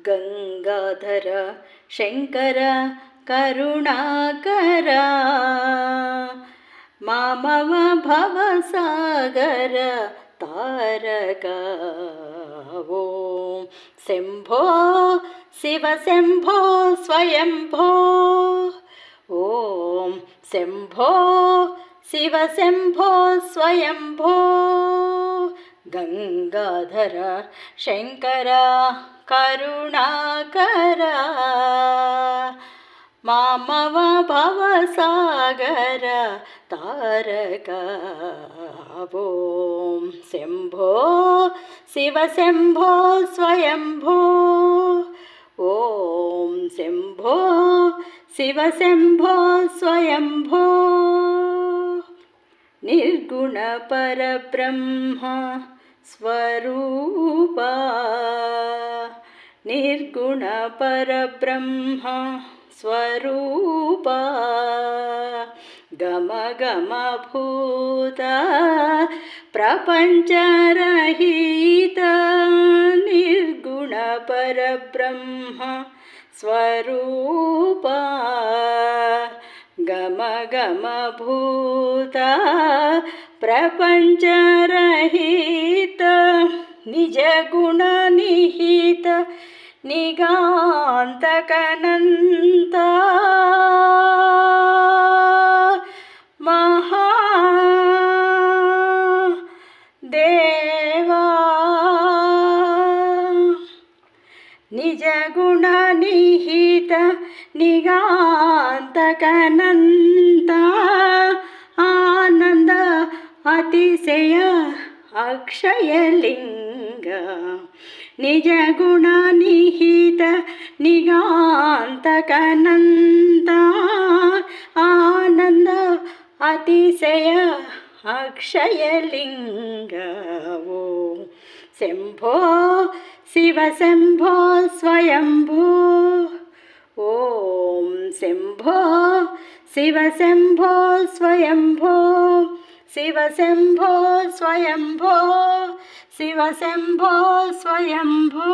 ಗಂಗಾಧರ ಶಂಕರ ಕರುಣಾಕರ ಮಾಮವ ಭವಸಾಗರ ತಾರಕ ಓಂ ಶಂಭೋ ಶಿವ ಶಂಭೋ ಸ್ವಯಂಭೋ ಓಂ ಶಂಭೋ ಶಿವ ಶಂಭೋ ಸ್ವಯಂಭೋ ಗಂಗಾಧರ ಶಂಕರ ಕರುಣಾಕರ ಮಾಮವ ಭವಸಾಗರ ತಾರಕ ಓಂ ಶಂಭೋ ಶಿವ ಶಂಭೋ ಸ್ವಯಂಭೋ ಓಂ ಶಂಭೋ ಶಿವ ಶಂಭೋ ಸ್ವಯಂಭೋ ನಿರ್ಗುಣ ಪರಬ್ರಹ್ಮ ಸ್ವರೂಪ ನಿರ್ಗುಣ ಪರಬ್ರಹ್ಮ ಸ್ವರೂಪ ಗಮ ಗಮ ಭೂತ ಪ್ರಪಂಚರಹಿತ ನಿರ್ಗುಣ ಪರಬ್ರಹ್ಮ ಸ್ವರೂಪ ಗಮ ಗಮ ಭೂತ ಪ್ರಪಂಚರಹಿತ ನಿಜ ಗುಣ ನಿಹಿತ ನಿಗಾಂತಕನಂತ ಮಹಾದೇವಾ ನಿಜ ಗುಣ ನಿಹಿತ ನಿಗಾಂತಕನಂತ ಆನಂದ ಅತಿಶಯ ಅಕ್ಷಯಲಿಂಗ ನಿಜ ಗುಣ ನಿಹಿತ ನಿಗಾಂತಕನಂತ ಆನಂದ ಅತಿಶಯ ಅಕ್ಷಯಲಿಂಗ ಓಂ ಶಂಭೋ ಶಿವ ಶಂಭೋ ಸ್ವಯಂಭೋ ಓಂ ಶಂಭೋ ಶಿವ ಶಂಭೋ ಸ್ವಯಂಭೋ ಶಿವ ಶಂಭೋ ಸ್ವಯಂಭೋ ಶಿವ ಶಂಭೋ ಸ್ವಯಂಭೋ